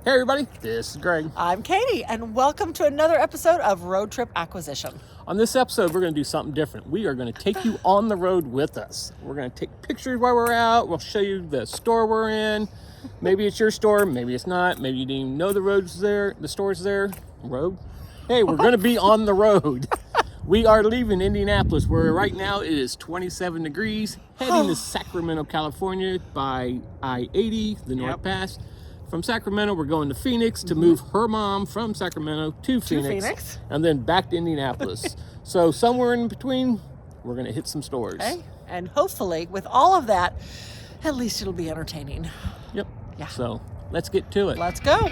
Hey everybody, this is Greg. I'm Katie, and welcome to another episode of Road Trip Acquisition. On this episode, we're going to do something different. We are going to take you on the road with us. We're going to take pictures while we're out. We'll show you the store we're in. Maybe it's your store, maybe it's not. Maybe you didn't even know the road's there, the store's there. Road? Hey, we're going to be on the road. We are leaving Indianapolis, where right now it is 27 degrees, heading to Sacramento, California by I-80, the North Pass. From Sacramento, we're going to Phoenix to move her mom from Sacramento to Phoenix, and then back to Indianapolis. So somewhere in between, we're going to hit some stores. Okay. And hopefully, with all of that, at least it'll be entertaining. Yep. Yeah. So let's get to it. Let's go.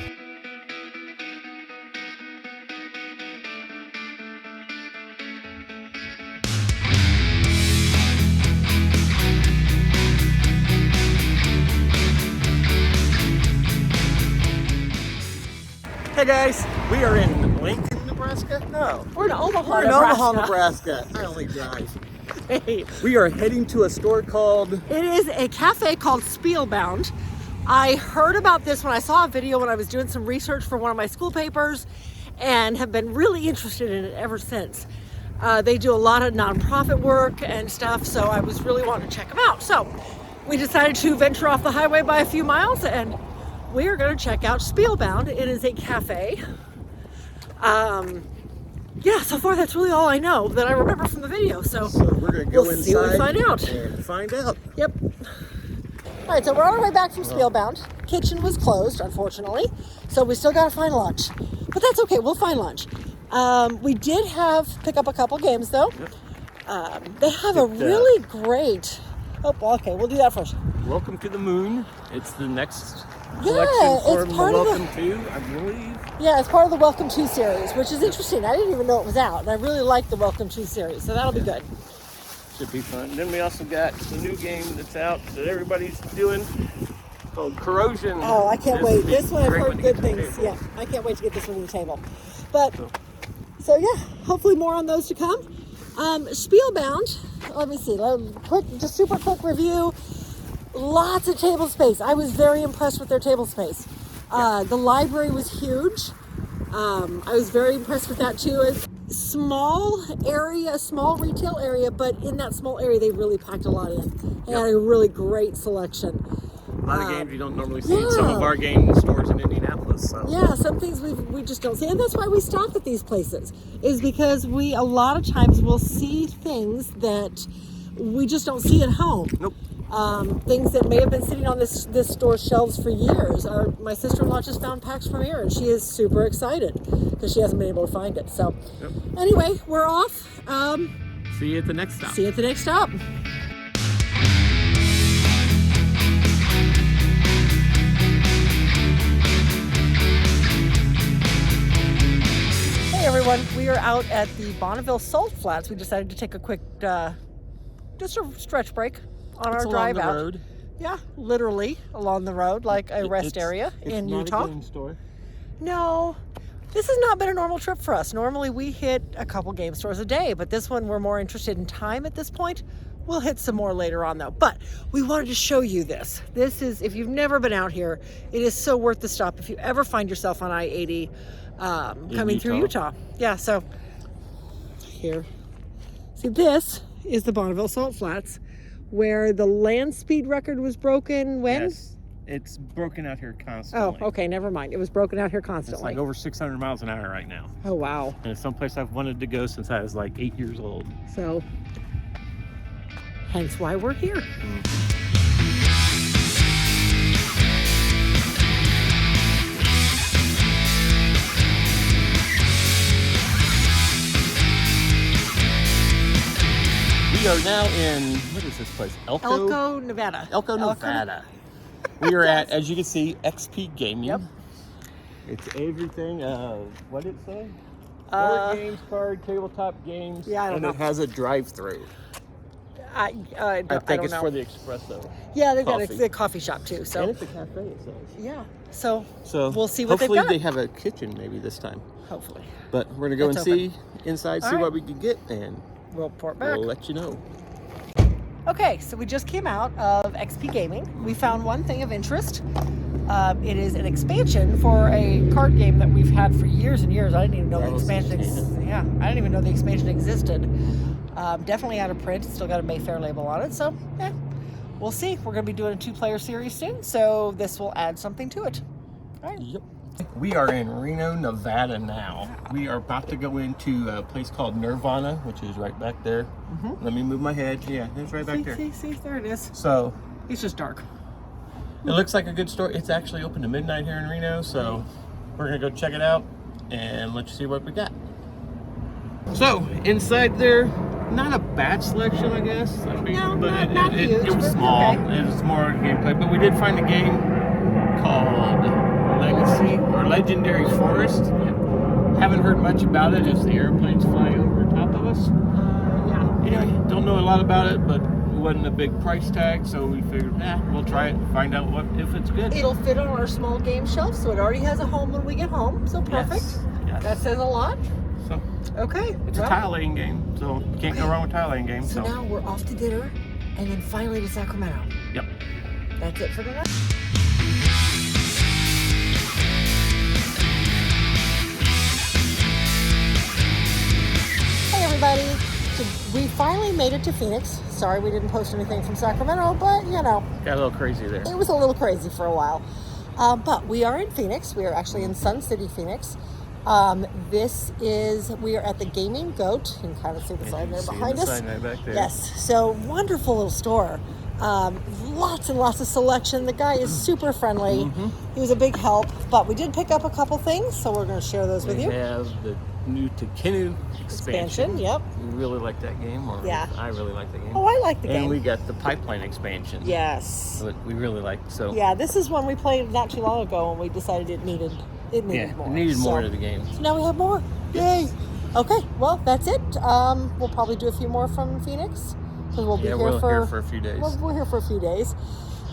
Hey guys, we are in Lincoln, Nebraska? No. We're in Omaha, We're in Nebraska. Omaha, Nebraska. I only drive. Hey. We are heading to a store called... It is a cafe called Spielbound. I heard about this when I saw a video when I was doing some research for one of my school papers and have been really interested in it ever since. They do a lot of nonprofit work and stuff, so I was really wanting to check them out. So we decided to venture off the highway by a few miles and we are going to check out Spielbound. It is a cafe. Yeah, so far that's really all I know that I remember from the video. So we're going to go we'll inside see what we find out. and find out. Yep. All right, so we're on our way back from Spielbound. Kitchen was closed, unfortunately, so we still got to find lunch. But that's okay, we'll find lunch. We did pick up a couple games, though. Yep. They have a really great... Oh, okay, we'll do that first. Welcome to the Moon. It's the next Yeah, collection for it's the part of Welcome to, I believe. Yeah, it's part of the Welcome To series, which is interesting. I didn't even know it was out, and I really like the Welcome To series, so that'll be good. Should be fun. Then we also got the new game that's out that everybody's doing called Corrosion. Oh, I can't wait. This one I've Great heard to good get to the things. table. Yeah, I can't wait to get this one to the table. But, so yeah, hopefully more on those to come. Spielbound, let me see, just super quick review. Lots of table space. I was very impressed with their table space. The library was huge. I was very impressed with that too. It's small area, small retail area, but in that small area, they really packed a lot in. They had a really great selection. A lot of games you don't normally see in some of our game stores in Indianapolis. So. Yeah, some things we just don't see. And that's why we stop at these places, is because we a lot of times will see things that we just don't see at home. Nope. Things that may have been sitting on this store's shelves for years. My sister-in-law just found Pax Premier, and she is super excited because she hasn't been able to find it. So, anyway, we're off. See you at the next stop. See you at the next stop. Hey everyone, we are out at the Bonneville Salt Flats. We decided to take a quick, just a stretch break on our drive out. Road. Yeah, literally along the road, like a rest area in Utah. It's not a game store. No, this has not been a normal trip for us. Normally we hit a couple game stores a day, but this one we're more interested in time at this point. We'll hit some more later on though. But we wanted to show you this. This is, if you've never been out here, it is so worth the stop if you ever find yourself on I-80 coming through Utah. Yeah, so here. See, this is the Bonneville Salt Flats, where the land speed record was broken when? Yes, it's broken out here constantly. Oh, okay, never mind. It was broken out here It's constantly. like over 600 miles an hour right now. Oh, wow. And it's someplace I've wanted to go since I was like 8 years old. So, hence why we're here. We are now in, what is this place? Elko, Nevada. Elko, Nevada. We are at, as you can see, XP Gaming. Yep. It's everything, what did it say? Board games, card, tabletop games. Yeah, I don't know. And it has a drive-through. I think don't it's know. for the espresso. Yeah, they've got coffee. the coffee shop too. So And it's a cafe, it says. yeah, so We'll see what they've hopefully got. they have a kitchen maybe this time. Hopefully. But we're gonna go It's and open. see inside, All see right. what we can get, and We'll report back. we'll let you know. Okay, so we just came out of XP Gaming. We found one thing of interest. It is an expansion for a card game that we've had for years and years. I didn't even know the expansion. I didn't even know the expansion existed. Definitely out of print. It's still got a Mayfair label on it. So, we'll see. We're going to be doing a 2-player series soon, so this will add something to it. All right. Yep. We are in Reno, Nevada now. We are about to go into a place called Nirvana, which is right back there. Let me move my head. Yeah, it's right back there. See, there it is. So It's just dark. it looks like a good store. It's actually open to midnight here in Reno, so we're gonna go check it out and let you see what we got. So inside there, not a bad selection, I guess. I mean, No, but not huge, it was but small. okay. It was more gameplay, but we did find a game called Legacy or Legendary Forest. Haven't heard much about it as the airplanes fly over top of us. Anyway, don't know a lot about it, but it wasn't a big price tag, so we figured, we'll try it and find out if it's good. It'll fit on our small game shelf, so it already has a home when we get home. So perfect. Yes. That says a lot. So Okay. it's a tile laying game, so you can't go wrong with tile laying game. So now we're off to dinner, and then finally to Sacramento. Yep. That's it for tonight. Hey everybody. So we finally made it to Phoenix. Sorry we didn't post anything from Sacramento, but you know. Got a little crazy there. It was a little crazy for a while. But we are in Phoenix. We are actually in Sun City, Phoenix. We are at the Gaming Goat. You can kind of see the sign there behind us. Sign right back there. Yes, so wonderful little store. Lots and lots of selection. The guy is super friendly. He was a big help, but we did pick up a couple things, so we're going to share those with you. We have the new Tekenu expansion. Yep. We really like that game. I really like that game. Oh, I like the game. And we got the Pipeline expansion. Yes. That we really like. So Yeah, this is one we played not too long ago, and we decided it needed more. it needed more to the game. So now we have more. Yay! Okay, well that's it. We'll probably do a few more from Phoenix because we'll be here for a few days. We're here for a few days.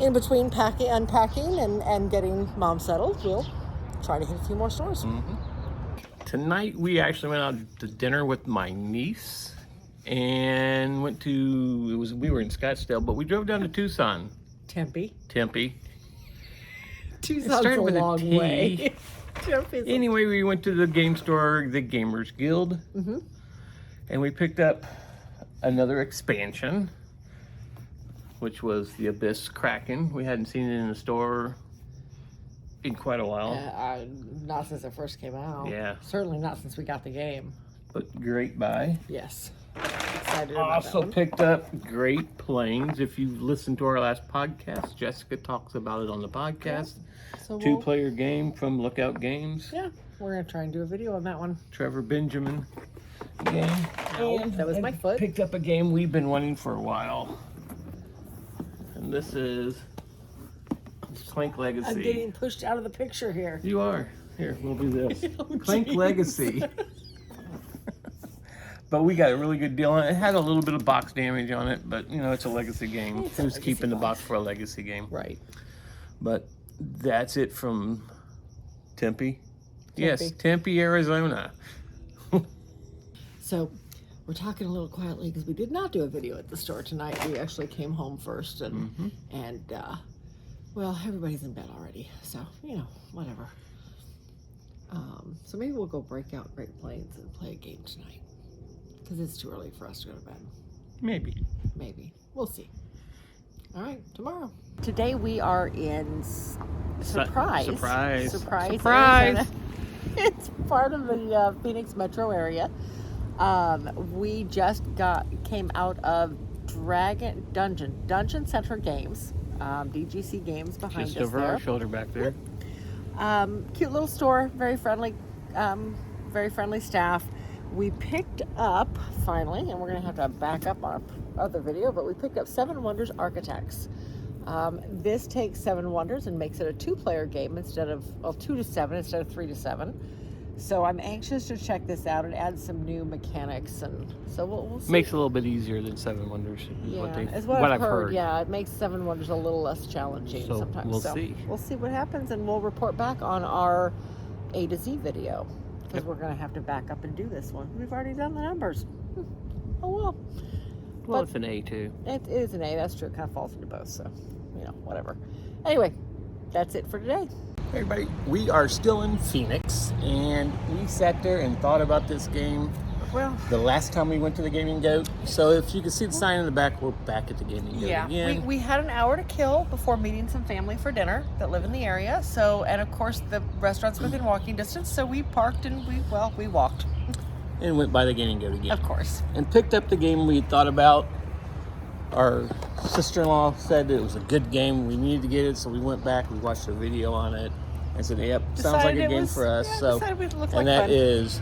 In between unpacking, and getting Mom settled, we'll try to hit a few more stores. Tonight we actually went out to dinner with my niece and we were in Scottsdale, but we drove down to Tucson. Tempe. Tucson's a long way. Anyway, we went to the game store, the Gamers Guild, and we picked up another expansion, which was the Abyss Kraken. We hadn't seen it in the store in quite a while. Not since it first came out. Yeah. Certainly not since we got the game. But great buy. Yes. Excited about Also that one. picked up Great Plains. If you've listened to our last podcast, Jessica talks about it on the podcast. So 2-player game from Lookout Games. Yeah, we're going to try and do a video on that one. Trevor Benjamin game. And that was my foot. Picked up a game we've been wanting for a while. And this is Clank Legacy. I'm getting pushed out of the picture here. You are. Here, we'll do this. Oh, Clank geez. Legacy. But we got a really good deal on it. It had a little bit of box damage on it, but you know, it's a legacy game. Who's keeping the box for a legacy game? Right. But that's it from Tempe. Yes, Tempe, Arizona. So we're talking a little quietly because we did not do a video at the store tonight. We actually came home first and well, everybody's in bed already. So, you know, whatever. So maybe we'll go break out Great Plains and play a game tonight. Because it's too early for us to go to bed. Maybe. We'll see. All right, tomorrow. Today we are in Surprise. Arizona. It's part of the Phoenix metro area. We just came out of Dungeon Center Games, DGC Games behind Just us over there. our shoulder back there. Cute little store, very friendly staff. We picked up, finally, and we're going to have to back up our other video, but we picked up 7 Wonders Architects. This takes 7 Wonders and makes it a 2-player game instead of, 2 to 7 instead of 3 to 7. So I'm anxious to check this out and add some new mechanics, and so we'll see. Makes it a little bit easier than 7 Wonders. Is what I've heard. Yeah, it makes 7 Wonders a little less challenging so sometimes. We'll see. We'll see what happens, and we'll report back on our A to Z video. Because we're going to have to back up and do this one. We've already done the numbers. Oh well. Well, it's an A too. It is an A, that's true. It kind of falls into both, so, you know, whatever. Anyway, that's it for today. Hey everybody, we are still in Phoenix, and we sat there and thought about this game Well, the last time we went to the Gaming Goat. So if you can see the sign in the back, we're back at the Gaming Goat again. We had an hour to kill before meeting some family for dinner that live in the area. So, and of course the restaurant's within walking distance, so we parked and we walked. And went by the Gaming Goat again. Of course. And picked up the game we thought about. Our sister-in-law said it was a good game. We needed to get it, so we went back, we watched a video on it, and said, yep, sounds like a game for us. And that is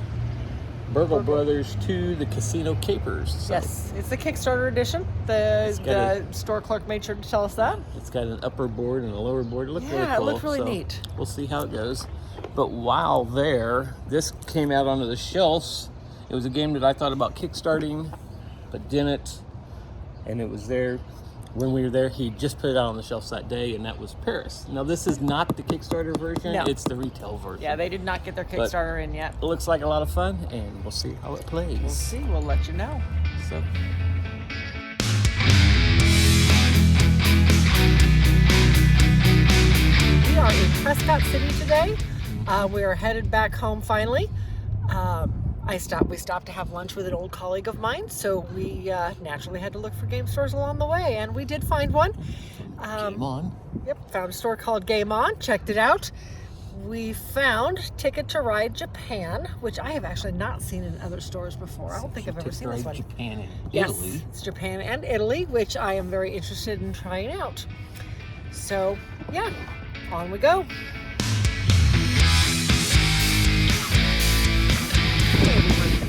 Burgle Brothers 2, The Casino Capers. So yes, it's the Kickstarter edition. The store clerk made sure to tell us that. It's got an upper board and a lower board. It looked really cool. Yeah, it looked really neat. We'll see how it goes. But while there, this came out onto the shelves. It was a game that I thought about kickstarting, but didn't. And it was there when we were there. He just put it out on the shelves that day, and that was Paris. Now, this is not the Kickstarter version. No. It's the retail version. Yeah, they did not get their Kickstarter in yet. It looks like a lot of fun, and we'll see how it plays. We'll see. We'll let you know. So. We are in Prescott City today. We are headed back home finally. We stopped to have lunch with an old colleague of mine, so we naturally had to look for game stores along the way, and we did find one. Game On. Yep, found a store called Game On, checked it out. We found Ticket to Ride Japan, which I have actually not seen in other stores before. I don't think I've ever seen this one. Japan and Yes, Italy. it's Japan and Italy, which I am very interested in trying out. So, yeah, on we go.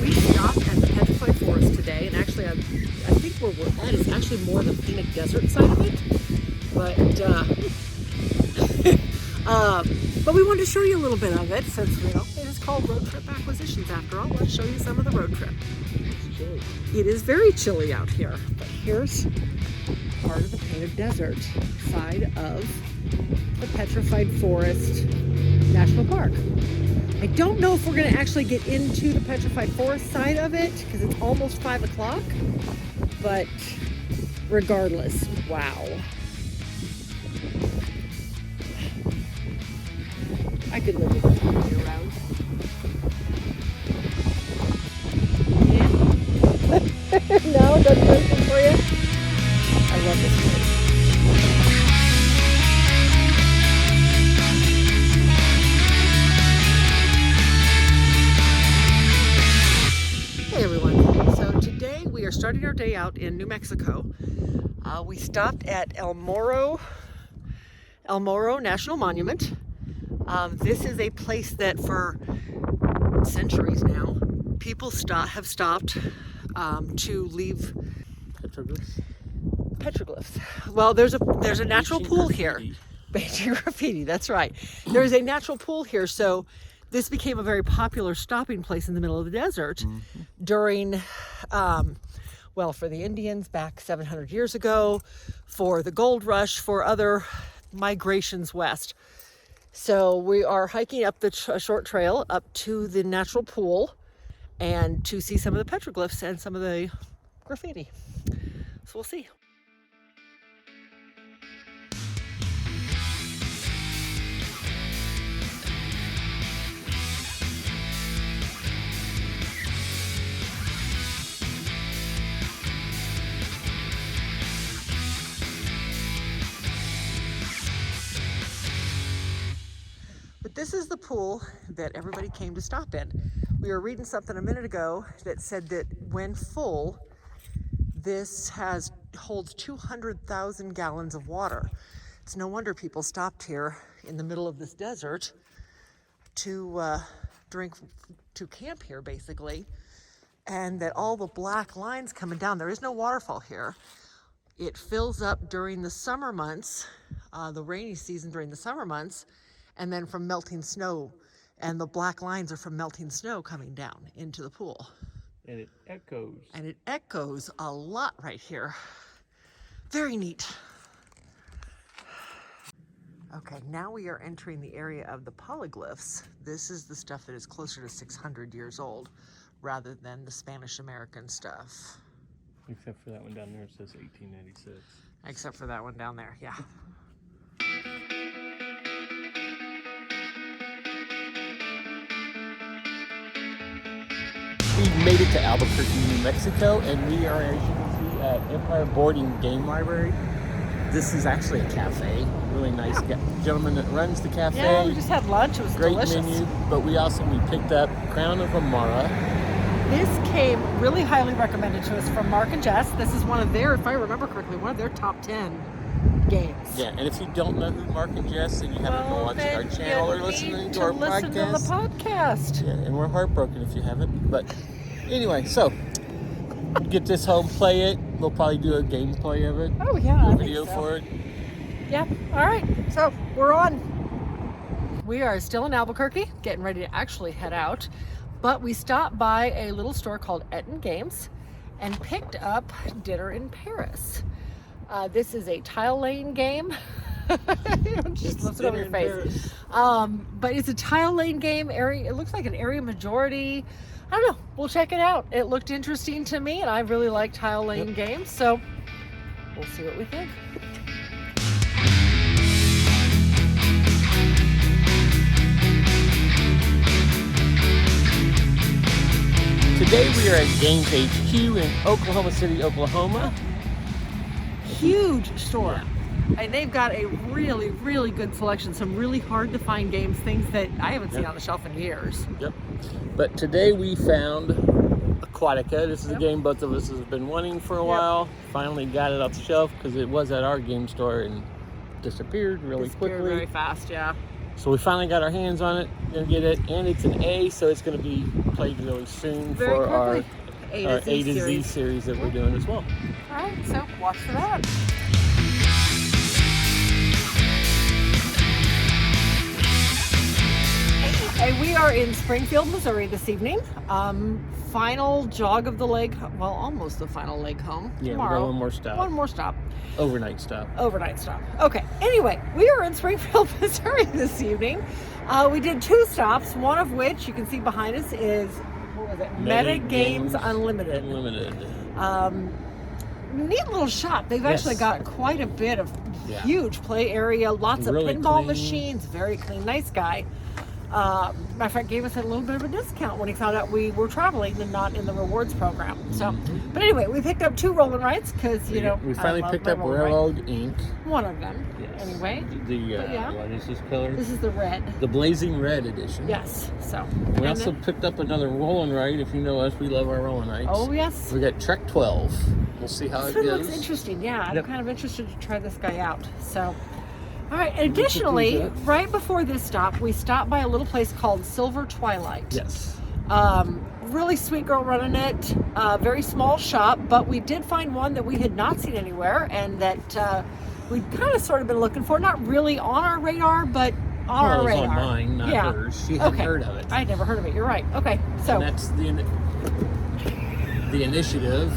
We stopped at the Petrified Forest today, and actually I think where we're at is actually more the Phoenix Desert side of it. But we wanted to show you a little bit of it since, it is called Road Trip Acquisitions after all. Let's show you some of the road trip. It's chilly. It is very chilly out here, but here's part of the Painted Desert side of the Petrified Forest National Park. I don't know if we're going to actually get into the Petrified Forest side of it because it's almost 5 o'clock, but regardless, wow. I could live with it all year round. Yeah. No, it doesn't do anything for you. I love this place. Hey everyone, so today we are starting our day out in New Mexico. We stopped at El Moro National Monument. This is a place that for centuries now, people have stopped to leave petroglyphs. Well, there's a natural pool here. Beijing graffiti, that's right. There's a natural pool here, so this became a very popular stopping place in the middle of the desert during, for the Indians back 700 years ago, for the gold rush, for other migrations west. So we are hiking up the short trail up to the natural pool and to see some of the petroglyphs and some of the graffiti. So we'll see. This is the pool that everybody came to stop in. We were reading something a minute ago that said that when full, this holds 200,000 gallons of water. It's no wonder people stopped here in the middle of this desert to camp here, basically. And that all the black lines coming down, there is no waterfall here. It fills up during the summer months, the rainy season during the summer months, and then from melting snow, and the black lines are from melting snow coming down into the pool. And it echoes. And it echoes a lot right here. Very neat. Okay, now we are entering the area of the polyglyphs. This is the stuff that is closer to 600 years old, rather than the Spanish-American stuff. Except for that one down there, it says 1896. Except for that one down there, yeah. We made it to Albuquerque, New Mexico, and we are, as you can see, at Empire Boarding Game Library. This is actually a cafe. Really nice gentleman that runs the cafe. Yeah, we just had lunch. It was great delicious. menu. But we picked up Crown of Amara. This came really highly recommended to us from Mark and Jess. This is one of their, if I remember correctly, one of their top 10 games. Yeah, and if you don't know who Mark and Jess, and you haven't been watching our channel or listening to our listen to the podcast. Yeah, and we're heartbroken if you haven't. But anyway, so get this home, play it. We'll probably do a gameplay of it. Oh yeah, a video for it. Yep. All right, so we're on. We are still in Albuquerque, getting ready to actually head out. But we stopped by a little store called Eton Games and picked up Dinner in Paris. This is a tile laying game. Just lifts it over your face. But it's a tile laying game. It looks like an area majority. I don't know. We'll check it out. It looked interesting to me, and I really like tile laying games. So we'll see what we think. Today we are at Games HQ in Oklahoma City, Oklahoma. Huge store. And they've got a really, really good selection. Some really hard to find games, things that I haven't seen on the shelf in years. Yep. But today we found Aquatica. This is a game both of us have been wanting for a while. Finally got it off the shelf because it was at our game store and disappeared really quickly. Very fast, yeah. So we finally got our hands on it, gonna get it, and it's an A, so it's gonna be played really soon for our A to Z series that we're doing as well. All right, so watch for that. Hey, we are in Springfield, Missouri this evening. Final jog of the leg, well, almost the final leg home. Yeah, tomorrow. we got one more stop. One more stop. Overnight stop. Overnight stop. Okay, anyway, we are in Springfield, Missouri this evening. We did 2 stops, one of which you can see behind us is, what was it? Meta Games Unlimited. Neat little shop. They've actually got quite a bit of huge play area, lots really of pinball clean machines, very clean, nice guy. Matter of fact, gave us a little bit of a discount when he found out we were traveling and not in the rewards program. So, but anyway, we picked up 2 roll and rides because we finally picked up Railroad Inc. One of them, anyway. What is this color? This is the red. The Blazing Red edition. Yes. So we also picked up another roll and ride. If you know us, we love our roll and rides. Oh yes. We got Trek 12. We'll see how it goes. This looks interesting. Yeah, I'm kind of interested to try this guy out. So. All right, and additionally, right before this stop, we stopped by a little place called Silver Twilight. Yes. Really sweet girl running it, very small shop, but we did find one that we had not seen anywhere and that we'd kind of sort of been looking for, not really on our radar, but on our radar. It was on mine, not hers. She hadn't heard of it. I'd never heard of it, you're right. Okay, so. And that's the initiative,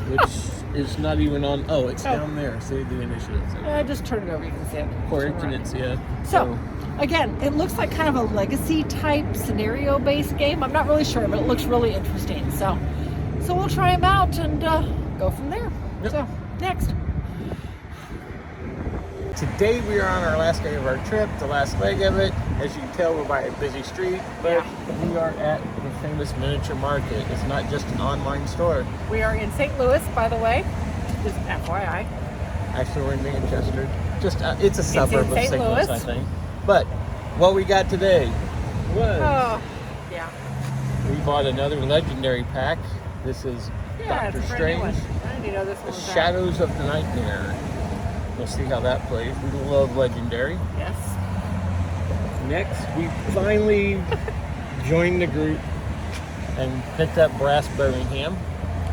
which is not even on. Oh, it's down there. See the initiative. Just turn it over. You can see it. Coordinates, So, again, it looks like kind of a legacy type scenario-based game. I'm not really sure, but it looks really interesting. So we'll try them out and go from there. Yep. So next. Today we are on our last day of our trip, the last leg of it. As you can tell, we're by a busy street, but we are at the famous miniature market. It's not just an online store. We are in St. Louis, by the way, just FYI. Actually, we're in Manchester. It's a suburb of St. Louis, I think. But what we got today was we bought another legendary pack. This is Doctor Strange. I didn't even know this one was The Shadows of the Nightmare. We'll see how that plays. We love legendary. Yes. Next, we finally joined the group and picked up Brass Birmingham.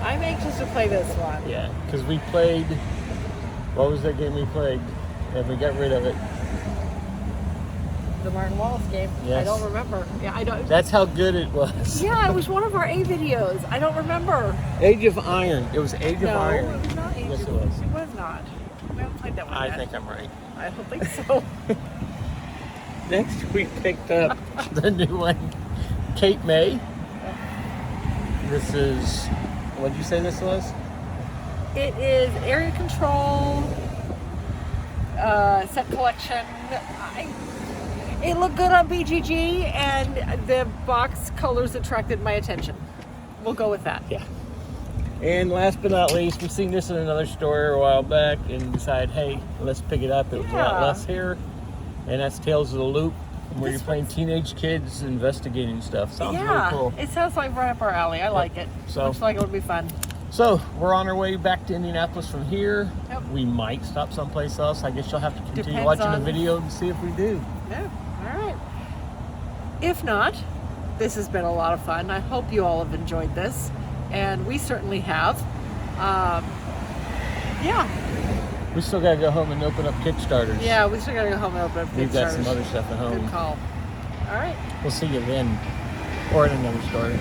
I'm anxious to play this one. Yeah, because we played. What was that game we played? And we got rid of it. The Martin Wallace game. Yes. I don't remember. Yeah, I don't. That's how good it was. Yeah, it was one of our A videos. I don't remember. Age of Iron. It was Age of Iron. No, it was not Age Yes, of it was. It was not. We haven't played that one I yet. think I'm right. I don't think so. Next, we picked up the new one, Cape May. This is, what did you say this was? It is area control, set collection. It looked good on BGG, and the box colors attracted my attention. We'll go with that. Yeah. And last but not least, we've seen this in another store a while back and decided, hey, let's pick it up. It was a lot less here. And that's Tales of the Loop, where you're playing teenage kids investigating stuff. Sounds really cool. It sounds like right up our alley. I like it. So, looks like it would be fun. So we're on our way back to Indianapolis from here. Yep. We might stop someplace else. I guess you'll have to continue Depends watching on the video and see if we do. Yeah. All right. If not, this has been a lot of fun. I hope you all have enjoyed this, and we certainly have. Yeah. We still gotta go home and open up Kickstarters. Yeah, we still gotta go home and open up Kickstarters. We've got some other stuff at home. Good call. All right. We'll see you then, or in another story.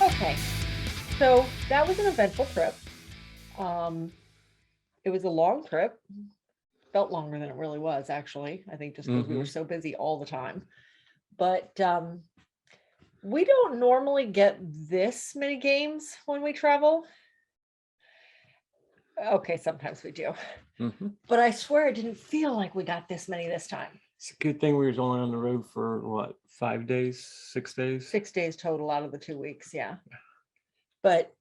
Okay, so that was an eventful trip. It was a long trip. Felt longer than it really was, actually. I think just because we were so busy all the time. But we don't normally get this many games when we travel. Okay, sometimes we do. But I swear it didn't feel like we got this many this time. It's a good thing we were only on the road for what, 5 days, 6 days? 6 days total out of the 2 weeks, yeah. But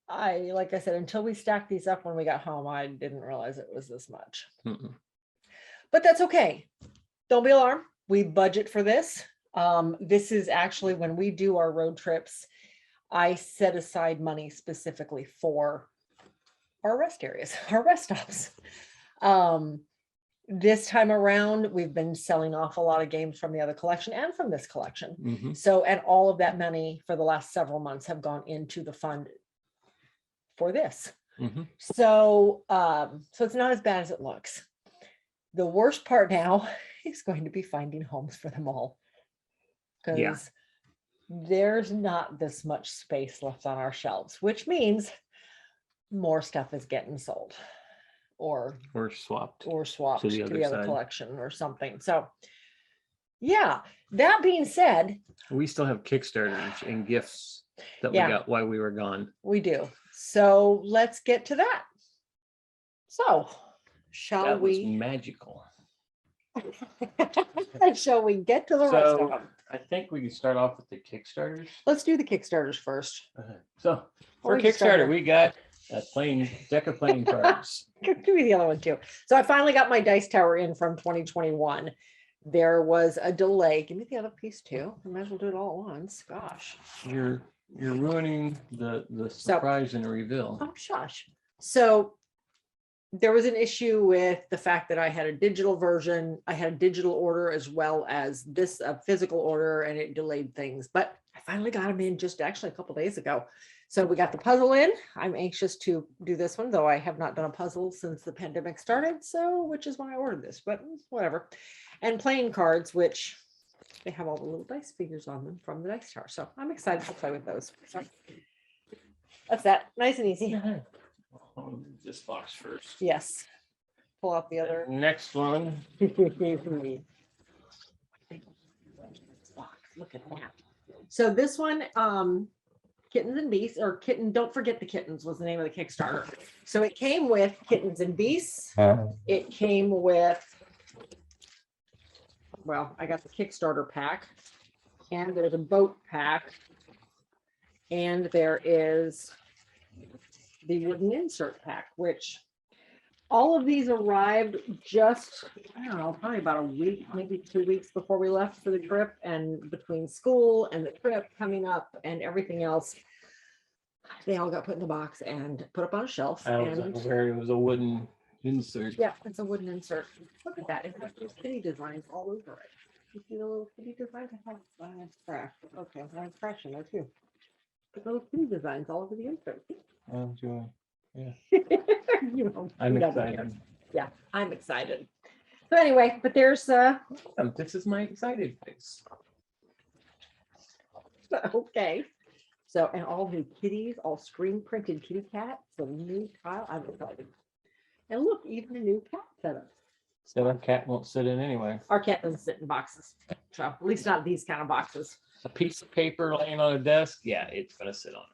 like I said, until we stacked these up when we got home, I didn't realize it was this much. But that's okay. Don't be alarmed. We budget for this. This is actually when we do our road trips, I set aside money specifically for our rest areas, our rest stops. This time around, we've been selling off a lot of games from the other collection and from this collection. So, and all of that money for the last several months have gone into the fund for this. So, so it's not as bad as it looks. The worst part now is going to be finding homes for them all, because there's not this much space left on our shelves, which means more stuff is getting sold or swapped to the other collection or something. So yeah, that being said, we still have Kickstarters and gifts that we got while we were gone. We do. So let's get to that. So shall we? That was magical. Shall we get to the rest of them? I think we can start off with the Kickstarters. Let's do the Kickstarters first. So for Kickstarter, we got a deck of playing cards. Give me the other one too. So I finally got my dice tower in from 2021. There was a delay. Give me the other piece too. I might as well do it all at once. Gosh. You're ruining the surprise and the reveal. Oh, shush. So there was an issue with the fact that I had a digital version. I had a digital order as well as this physical order, and it delayed things. But I finally got them in just actually a couple days ago. So we got the puzzle in. I'm anxious to do this one, though I have not done a puzzle since the pandemic started. So, which is when I ordered this, but whatever. And playing cards, which they have all the little dice figures on them from the dice tower. So I'm excited to play with those. So that's that. Nice and easy. This box first. Yes. Pull out the other. Next one. Look at that. So this one, Kittens and Beasts, or Kitten, don't forget the Kittens was the name of the Kickstarter. So it came with Kittens and Beasts. It came with, well, I got the Kickstarter pack, and there's a boat pack, and there is the wooden insert pack, which all of these arrived just, I don't know, probably about a week, maybe 2 weeks before we left for the trip, and between school and the trip coming up and everything else, they all got put in the box and put up on a shelf. It was a wooden insert. Yeah, it's a wooden insert. Look at that. It has those kitty designs all over it. You see the little kitty designs? Okay, I'm crashing there too. The little kitty designs all over the insert. Oh, joy. Yeah. I'm excited. Yeah, I'm excited. So anyway, but there's this is my excited face. Okay. So, and all new kitties, all screen printed kitty cats, some new tile. I'm excited. And look, even a new cat setup. So our cat won't sit in anyway. Our cat doesn't sit in boxes. So at least not these kind of boxes. A piece of paper laying on a desk, yeah, it's gonna sit on it.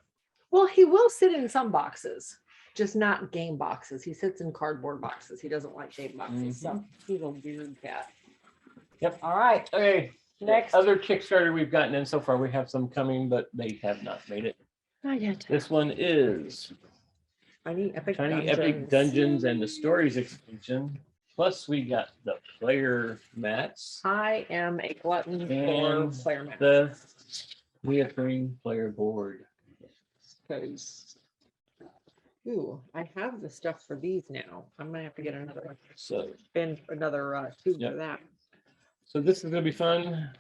Well, he will sit in some boxes. just not game boxes. He sits in cardboard boxes. He doesn't like game boxes. So he's a weird cat. Yep. All right. Okay. Next. Other Kickstarter we've gotten in so far. We have some coming, but they have not made it. Not yet. This one is Tiny Tiny Epic Dungeons and the Stories expansion. Plus, we got the player mats. I am a glutton for And player mats. the reoccurring player board. Because, ooh, I have the stuff for these now. I'm gonna have to get another So, spend another tube Yep. for that. so this is gonna be fun.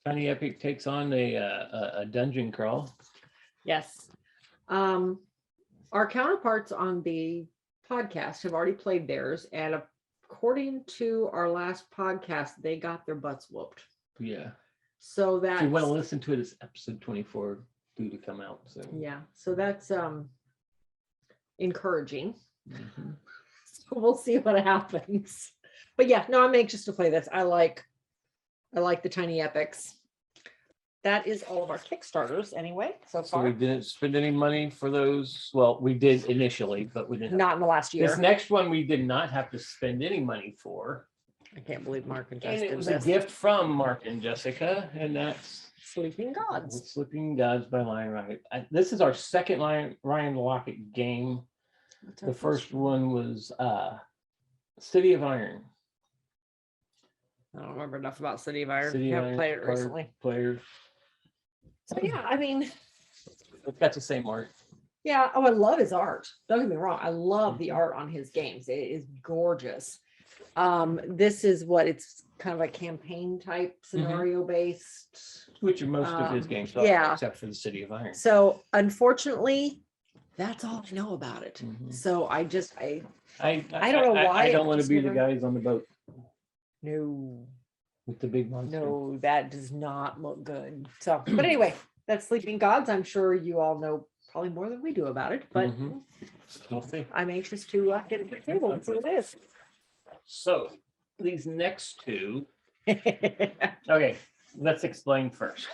Tiny Epic takes on a dungeon crawl. Yes. Our counterparts on the podcast have already played theirs, and according to our last podcast, they got their butts whooped. Yeah. So If that's you want to listen to it, it's episode 24 due to come out. So yeah. So that's encouraging. Mhm. So we'll see what happens. But yeah, no, I'm anxious to play this. I like the Tiny Epics. That is all of our Kickstarters anyway, so So we far. didn't spend any money for those. Well, we did initially, but we didn't. Not in the last This year. next one we did not have to spend any money for. I can't believe Mark and And Jessica it did was a this. gift from Mark and Jessica, and that's Sleeping Gods. Sleeping Gods by Lion Rocket. This is our second Ryan Lockett game. What's our The first one was City of Iron. I don't remember enough about City of Iron. City I of haven't Iron played it recently. Players. So yeah, I mean, It's got the same art. yeah. Oh, I love his art. Don't get me wrong. I love the art on his games. It is gorgeous. This is what it's kind of a campaign type scenario based. Which are most of his games, yeah. except for the City of Iron. So unfortunately, that's all I know about it. Mhm. So I I don't know why I it don't want to just be the never- guys on the boat no, with the big monster. no, that does not look good. So, but anyway, that's Sleeping Gods. I'm sure you all know probably more than we do about it, but Mhm. We'll see. I'm anxious to get it to the table and see what it is. So these next two. Okay, let's explain first.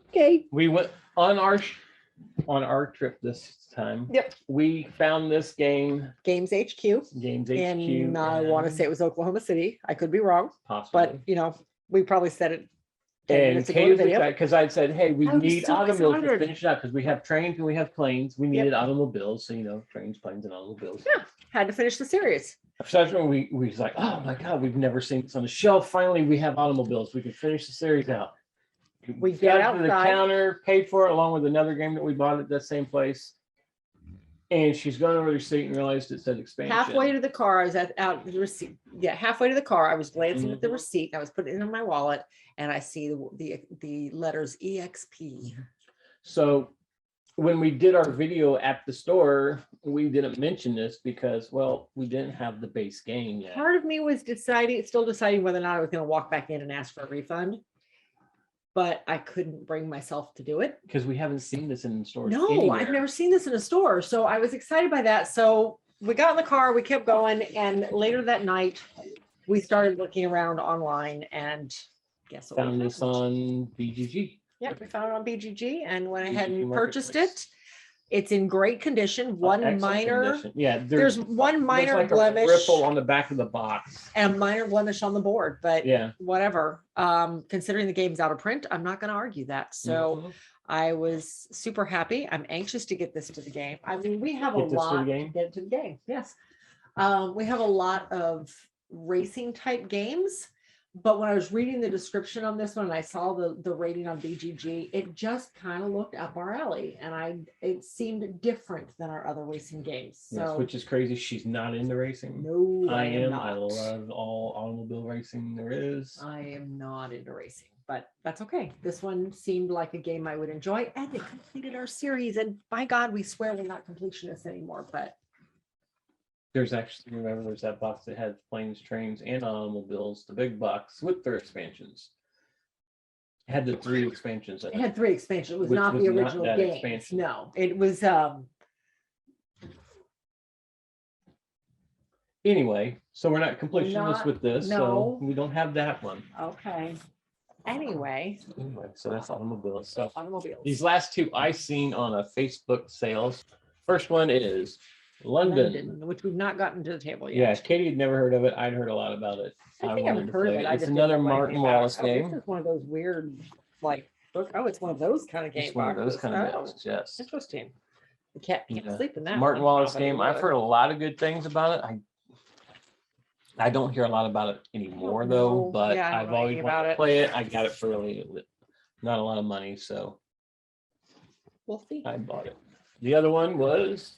Okay. We went on our trip this time. Yep. We found this game, Games HQ. Games HQ. And I want to say it was Oklahoma City. I could be wrong, possibly. but you know, we probably said it 10 And minutes ago in Kate the was video. excited because I'd said, hey, we I was need so automobiles to excited. finish it up because we have trains and we have planes. We needed automobiles. So, trains, planes, and automobiles. Yeah. Had to finish the series. So that's when we was like, oh my God, we've never seen this on the shelf. Finally, we have automobiles. We can finish the series out. We get got to the outside. counter, paid for it along with another game that we bought at that same place. And she's going over the seat and realized it said expansion. Halfway to the car, I was out the receipt. Yeah, halfway to the car, I was glancing at the receipt. I was putting it in my wallet, and I see the letters EXP. So when we did our video at the store, we didn't mention this because, well, we didn't have the base game yet. Part of me was still deciding whether or not I was going to walk back in and ask for a refund, but I couldn't bring myself to do it. Because we haven't seen this in the stores. No, anywhere. I've never seen this in a store. So I was excited by that. So we got in the car, we kept going. And later that night, we started looking around online and guess what? Found this on BGG. Yeah, we found it on BGG and went ahead BGG and purchased it. Marketplace. It's in great condition. One Excellent minor, condition. Yeah, there's one looks minor like a blemish ripple on the back of the box. and a minor blemish on the board, but Yeah. whatever. Considering the game's out of print, I'm not going to argue that. So Mhm. I was super happy. I'm anxious to get this to the game. I mean, we have a Get this to the lot to game? get it to the game. Yes. We have a lot of racing type games, but when I was reading the description on this one, and I saw the rating on BGG, it just kind of looked up our alley, and it seemed different than our other racing games. Yes, So which is crazy. She's not into racing. no, I am. not. I love all automobile racing there is. I am not into racing, but that's okay. This one seemed like a game I would enjoy, and it completed our series. And by God, we swear we're not completionists anymore. But There's actually, remember, there's that box that had planes, trains, and automobiles, the big box with their expansions. It had the 3 expansions in it had 3 expansions. It was Which not was the not original that game. expansion. No, it was. Anyway, so we're not completionists Not- with this, no. so we don't have that one. Okay. Anyway, Anyway, so that's automobiles. So automobiles. these last 2 I seen on a Facebook sales First one is London. which we've not gotten to the table Yeah, yet. Katie had never heard of it. I'd heard a lot about it. I think wanted I've to heard of play it. I It's just didn't another know Martin anything about it. Wallace Oh, game. this is one of those weird, like, oh, it's one of those kind of game It's one of those boxes. kind of Oh, games, yes. interesting. You can't Yeah. sleep in that Martin one. Wallace Nobody game. I've would. heard a lot of good things about it. I don't hear a lot about it anymore though, know. but Yeah, I don't I've know always anything wanted about to it. play it. I got it for really not a lot of money, so We'll see. I bought it. The other one was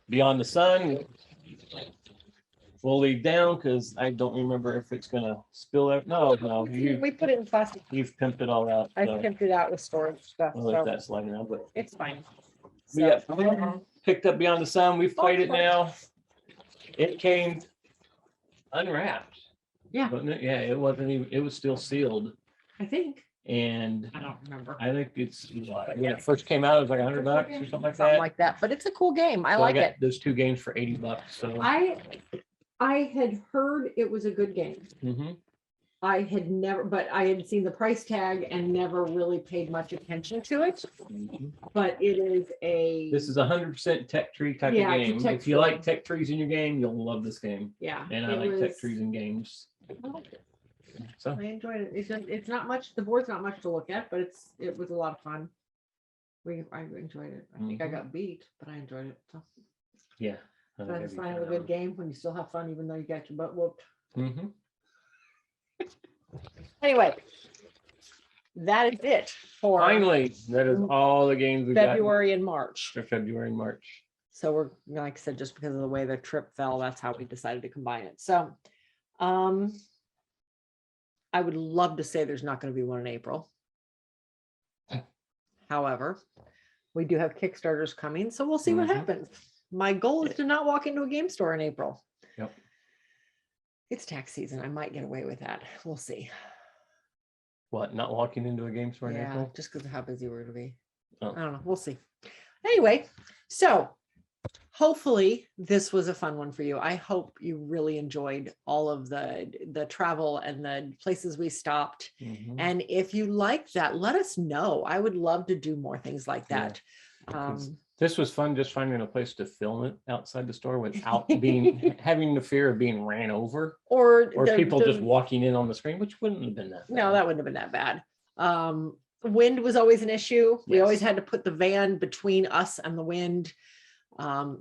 Beyond the Sun. We'll leave down because I don't remember if it's gonna spill out. No, We put it in plastic. you've pimped it all out. I So pimped it out with storage stuff, I'll let so that slide around, but it's fine. yeah, So, picked up Beyond the Sun. We've played it now. It came unwrapped. Yeah. Wasn't it? Yeah, it wasn't even, it was still sealed. I think. And I don't remember. I think it's when it first came out, it was like $100 or something like Something that. like that, but it's a cool game. I So like got it. those 2 games for $80. So I had heard it was a good game. Mhm. I had never, but I had seen the price tag and never really paid much attention to it. Mhm. But it is a, This is 100% tech tree type Yeah, of it's a game. tech If you tree. like tech trees in your game, you'll love this game. yeah. And I it like tech was- trees in games. I liked it. So I enjoyed it. It's not much, the board's not much to look at, but it was a lot of fun. I enjoyed it. I think I Mhm. got beat, but I enjoyed it. So yeah. that's a sign of a good game when you still have fun, even though you got your butt whooped. Mhm. Anyway, that is it for Finally, that is all the games we got February and March. for February and March. So we're, like I said, just because of the way the trip fell, that's how we decided to combine it. So, I would love to say there's not going to be one in April. However, we do have Kickstarters coming, so we'll see what Mhm. happens. My goal is to not walk into a game store in April. Yep. It's tax season. I might get away with that. We'll see. What, not walking into a game store in Yeah, April? just because of how busy we're going to be. Oh. I don't know. We'll see. Anyway, so hopefully this was a fun one for you. I hope you really enjoyed all of the travel and the places we stopped. Mhm. And if you like that, let us know. I would love to do more things like Yeah. that. This was fun, just finding a place to film it outside the store without having the fear of being ran over Or people just walking in on the screen, which wouldn't have been that bad. No, that wouldn't have been that bad. Wind was always an issue. We always Yes. had to put the van between us and the wind.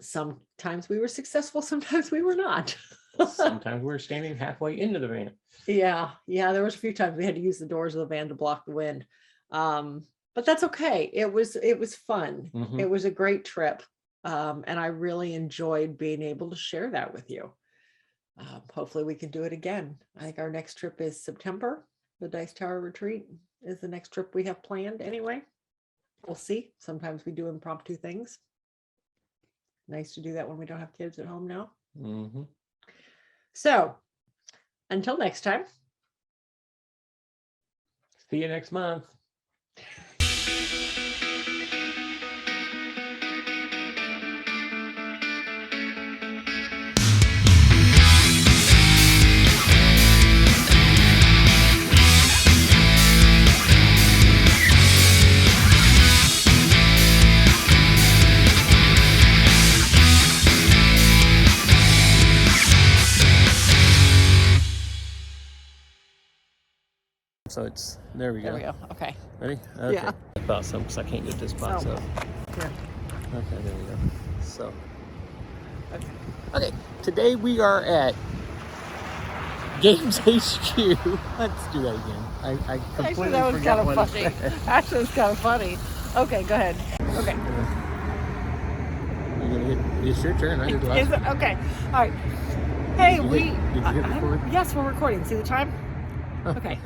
Sometimes we were successful, sometimes we were not. Sometimes we're standing halfway into the van. Yeah, there was a few times we had to use the doors of the van to block the wind. But that's okay. It was fun. Mhm. It was a great trip. And I really enjoyed being able to share that with you. Hopefully we can do it again. I think our next trip is September. The Dice Tower Retreat is the next trip we have planned anyway. We'll see. Sometimes we do impromptu things. Nice to do that when we don't have kids at home now. Mhm. So until next time. See you next month. So it's, there we There go. we go. Okay. Ready? Okay. Yeah. I thought so, because I can't get this box Oh. up. Here. Okay, there we go. So, Okay. okay, today we are at Games HQ. Let's do that again. I completely Actually, that was forgot kind of what funny. it said. Actually, it's kind of funny. Okay, go ahead. Okay. You're gonna get, it's your turn. I did the last Is it? one. Okay. All right. Hey, Did you hit record? yes, we're recording. See the time? Okay.